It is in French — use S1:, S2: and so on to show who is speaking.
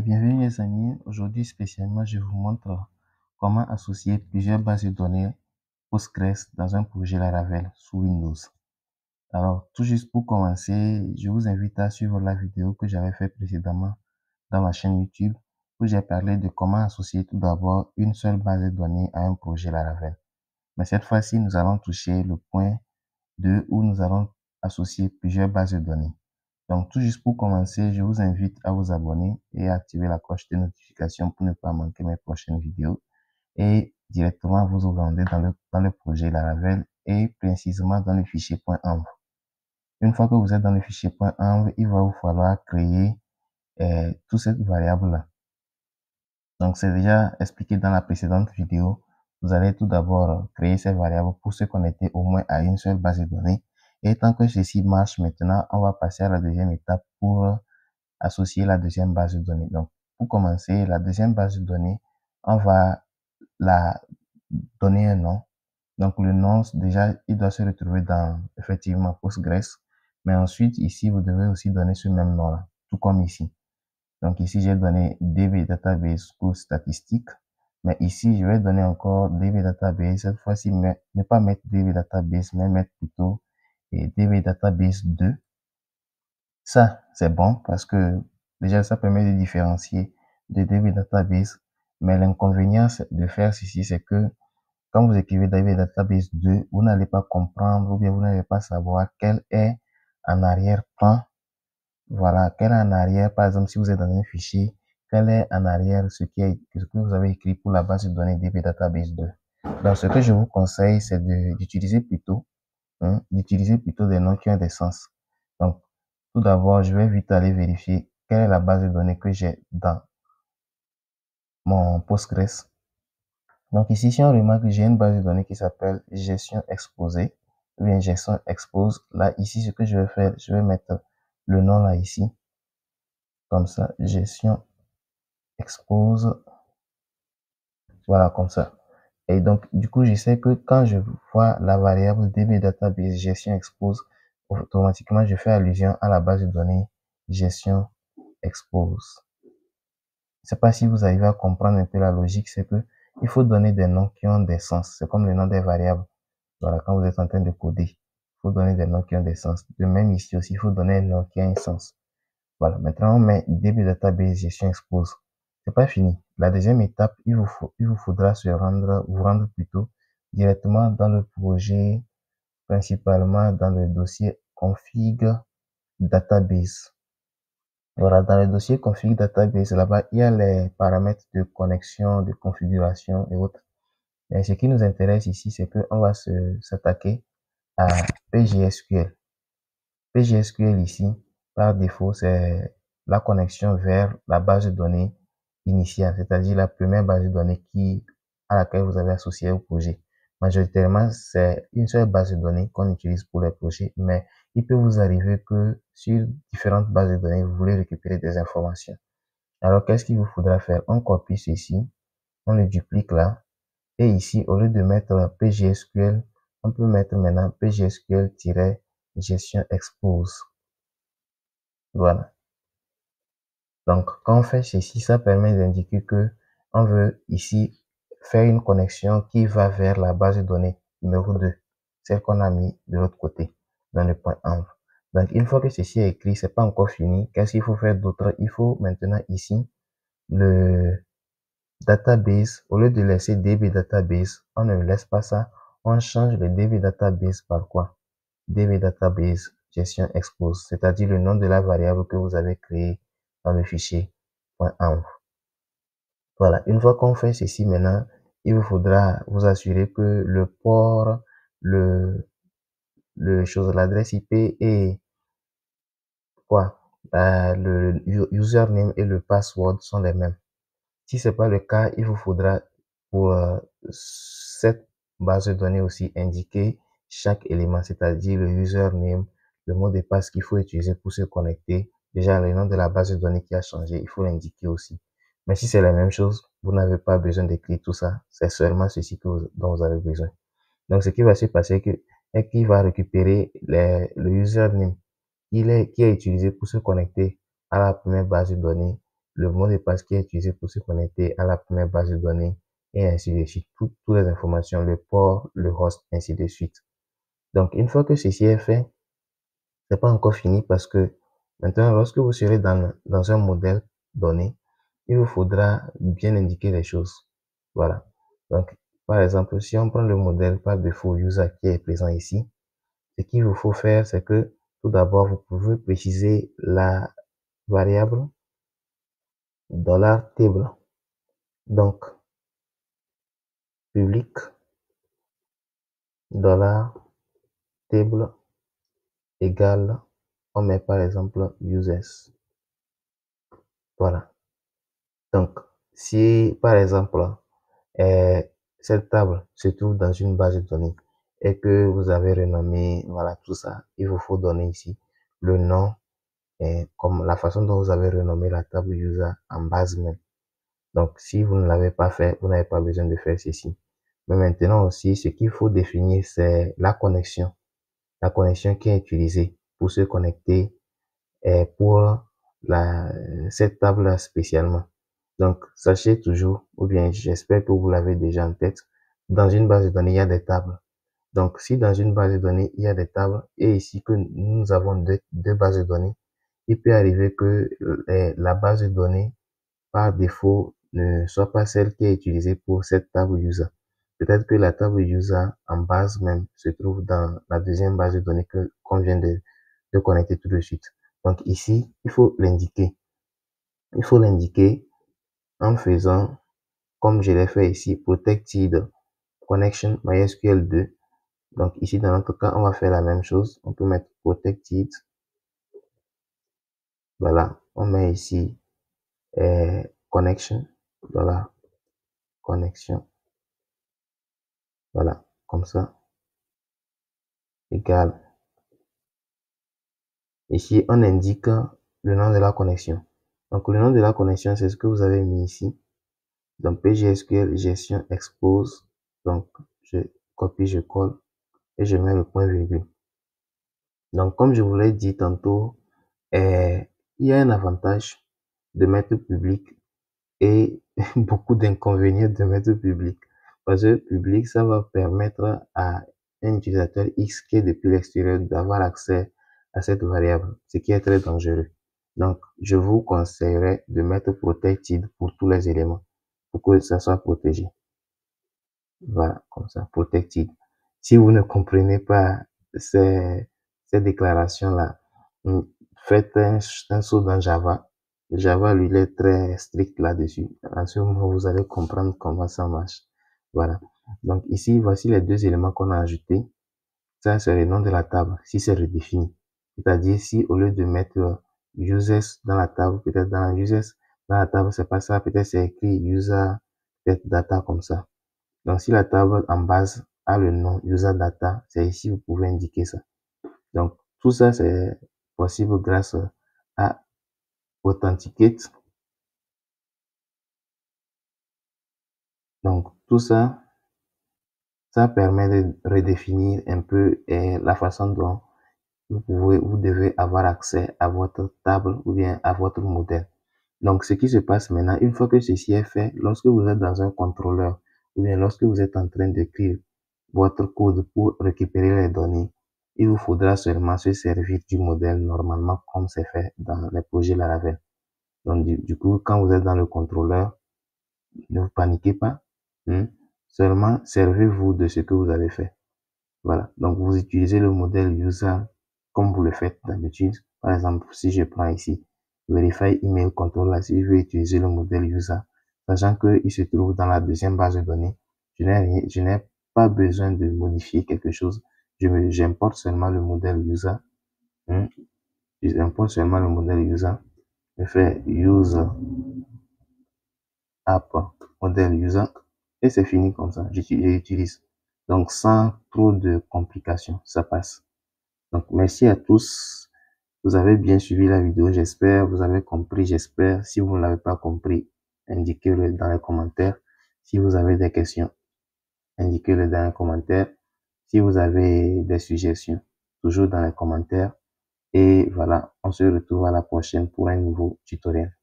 S1: Allez, bienvenue les amis. Aujourd'hui spécialement, je vous montre comment associer plusieurs bases de données Postgres dans un projet Laravel sous Windows. Alors, tout juste pour commencer, je vous invite à suivre la vidéo que j'avais fait précédemment dans ma chaîne YouTube où j'ai parlé de comment associer tout d'abord une seule base de données à un projet Laravel. Mais cette fois-ci, nous allons toucher le point 2 où nous allons associer plusieurs bases de données. Donc, tout juste pour commencer, je vous invite à vous abonner et à activer la cloche de notification pour ne pas manquer mes prochaines vidéos et directement vous orienter dans le projet Laravel et précisément dans le fichier .env. Une fois que vous êtes dans le fichier .env, il va vous falloir créer toute cette variable-là. Donc, c'est déjà expliqué dans la précédente vidéo. Vous allez tout d'abord créer ces variables pour se connecter au moins à une seule base de données. Et tant que ceci marche maintenant, on va passer à la deuxième étape pour associer la deuxième base de données. Donc, pour commencer, la deuxième base de données, on va la donner un nom. Donc, le nom, déjà, il doit se retrouver dans, effectivement, Postgres. Mais ensuite, ici, vous devez aussi donner ce même nom-là, tout comme ici. Donc ici, j'ai donné DB Database pour statistique. Mais ici, je vais donner encore DB Database. Cette fois-ci, ne pas mettre DB Database, mais mettre plutôt DB Database 2. Ça, c'est bon parce que déjà, ça permet de différencier de DB Database. Mais l'inconvénient de faire ceci, c'est que quand vous écrivez DB Database 2, vous n'allez pas comprendre ou bien vous n'allez pas savoir quel est en arrière-plan. Voilà, quel est en arrière, par exemple, si vous êtes dans un fichier, quel est en arrière ce que vous avez écrit pour la base de données DB Database 2. Donc, ce que je vous conseille, c'est d'utiliser plutôt des noms qui ont des sens. Donc, tout d'abord, je vais vite aller vérifier quelle est la base de données que j'ai dans mon Postgres. Donc, ici, si on remarque que j'ai une base de données qui s'appelle gestion exposée, ou bien gestion expose. Là, ici, ce que je vais faire, je vais mettre le nom là ici. Comme ça, gestion expose, voilà, comme ça. Et donc, du coup, je sais que quand je vois la variable DB Database gestion expose, automatiquement, je fais allusion à la base de données gestion expose. Je ne sais pas si vous arrivez à comprendre un peu la logique, c'est que il faut donner des noms qui ont des sens. C'est comme les noms des variables. Voilà, quand vous êtes en train de coder, il faut donner des noms qui ont des sens. De même ici aussi, il faut donner un nom qui a un sens. Voilà, maintenant on met DB Database gestion expose. C'est pas fini. La deuxième étape, il vous faudra vous rendre plutôt directement dans le projet, principalement dans le dossier config database. Voilà, dans le dossier config database, là-bas, il y a les paramètres de connexion, de configuration et autres. Mais ce qui nous intéresse ici, c'est qu'on va s'attaquer à PGSQL. PGSQL ici, par défaut, c'est la connexion vers la base de données initiale, c'est-à-dire la première base de données à laquelle vous avez associé au projet. Majoritairement, c'est une seule base de données qu'on utilise pour les projets, mais il peut vous arriver que sur différentes bases de données, vous voulez récupérer des informations. Alors, qu'est-ce qu'il vous faudra faire? On copie ceci, on le duplique là, et ici, au lieu de mettre PGSQL, on peut mettre maintenant PGSQL-gestion expose. Voilà. Donc, quand on fait ceci, ça permet d'indiquer que on veut ici faire une connexion qui va vers la base de données numéro 2, celle qu'on a mis de l'autre côté, dans le point env. Donc, une fois que ceci est écrit, c'est pas encore fini. Qu'est-ce qu'il faut faire d'autre? Il faut maintenant ici, le database, au lieu de laisser DB database, on ne laisse pas ça. On change le DB database par quoi? DB database gestion expose, c'est-à-dire le nom de la variable que vous avez créée dans le fichier .env. Voilà, une fois qu'on fait ceci maintenant, il vous faudra vous assurer que le port, l'adresse IP et le username et le password sont les mêmes. Si c'est pas le cas, il vous faudra pour cette base de données aussi indiquer chaque élément, c'est-à-dire le username, le mot de passe qu'il faut utiliser pour se connecter. Déjà, le nom de la base de données qui a changé, il faut l'indiquer aussi. Mais si c'est la même chose, vous n'avez pas besoin d'écrire tout ça. C'est seulement ceci dont vous avez besoin. Donc, ce qui va se passer est qu'il va récupérer le username qui est utilisé pour se connecter à la première base de données, le mot de passe qui est utilisé pour se connecter à la première base de données, et ainsi de suite. Toutes les informations, le port, le host, ainsi de suite. Donc, une fois que ceci est fait, c'est pas encore fini parce que maintenant, lorsque vous serez dans un modèle donné, il vous faudra bien indiquer les choses. Voilà. Donc, par exemple, si on prend le modèle par défaut user qui est présent ici, ce qu'il vous faut faire, c'est que tout d'abord, vous pouvez préciser la variable $table. Donc, public $table égale, on met par exemple users. Voilà. Donc, si par exemple, cette table se trouve dans une base de données et que vous avez renommé, voilà, tout ça, il vous faut donner ici le nom et comme la façon dont vous avez renommé la table user en base même. Donc, si vous ne l'avez pas fait, vous n'avez pas besoin de faire ceci. Mais maintenant aussi, ce qu'il faut définir, c'est la connexion qui est utilisée pour se connecter et pour cette table-là spécialement. Donc, sachez toujours, ou bien j'espère que vous l'avez déjà en tête, dans une base de données, il y a des tables. Donc, si dans une base de données, il y a des tables, et ici que nous avons deux bases de données, il peut arriver que la base de données, par défaut, ne soit pas celle qui est utilisée pour cette table user. Peut-être que la table user en base même se trouve dans la deuxième base de données qu'on vient de connecter tout de suite. Donc ici, il faut l'indiquer. Il faut l'indiquer en faisant, comme je l'ai fait ici, protected connection MySQL 2. Donc ici, dans notre cas, on va faire la même chose. On peut mettre protected. Voilà, on met ici connection. Voilà, connexion. Voilà, comme ça. Égal. Ici, on indique le nom de la connexion. Donc, le nom de la connexion, c'est ce que vous avez mis ici. Donc, PGSQL gestion expose. Donc, je copie, je colle et je mets le point virgule. Donc, comme je vous l'ai dit tantôt, il y a un avantage de mettre public et beaucoup d'inconvénients de mettre public. Parce que public, ça va permettre à un utilisateur X qui est depuis l'extérieur d'avoir accès à cette variable, ce qui est très dangereux. Donc, je vous conseillerais de mettre protected pour tous les éléments, pour que ça soit protégé. Voilà, comme ça, protected. Si vous ne comprenez pas ces déclarations-là, faites un saut dans Java. Java, lui, il est très strict là-dessus. À ce moment, vous allez comprendre comment ça marche. Voilà. Donc ici, voici les deux éléments qu'on a ajoutés. Ça, c'est le nom de la table, si c'est redéfini. C'est-à-dire, si au lieu de mettre users dans la table, peut-être dans la users, dans la table, c'est pas ça, peut-être c'est écrit user, peut-être data comme ça. Donc, si la table en base a le nom user data, c'est ici, vous pouvez indiquer ça. Donc, tout ça, c'est possible grâce à Authenticate. Donc, tout ça, ça permet de redéfinir un peu la façon dont vous devez avoir accès à votre table ou bien à votre modèle. Donc, ce qui se passe maintenant, une fois que ceci est fait, lorsque vous êtes dans un contrôleur ou bien lorsque vous êtes en train d'écrire votre code pour récupérer les données, il vous faudra seulement se servir du modèle normalement comme c'est fait dans les projets Laravel. Donc, du coup, quand vous êtes dans le contrôleur, ne vous paniquez pas. Seulement, servez-vous de ce que vous avez fait. Voilà. Donc, vous utilisez le modèle user comme vous le faites d'habitude. Par exemple, si je prends ici, Verify Email Controller, si je veux utiliser le modèle user, sachant qu'il se trouve dans la deuxième base de données, je n'ai pas besoin de modifier quelque chose. J'importe seulement le modèle user. J'importe seulement le modèle user. Je fais user app modèle user et c'est fini comme ça. J'utilise. Donc, sans trop de complications, ça passe. Donc, merci à tous. Vous avez bien suivi la vidéo, j'espère. Vous avez compris, j'espère. Si vous ne l'avez pas compris, indiquez-le dans les commentaires. Si vous avez des questions, indiquez-le dans les commentaires. Si vous avez des suggestions, toujours dans les commentaires. Et voilà, on se retrouve à la prochaine pour un nouveau tutoriel.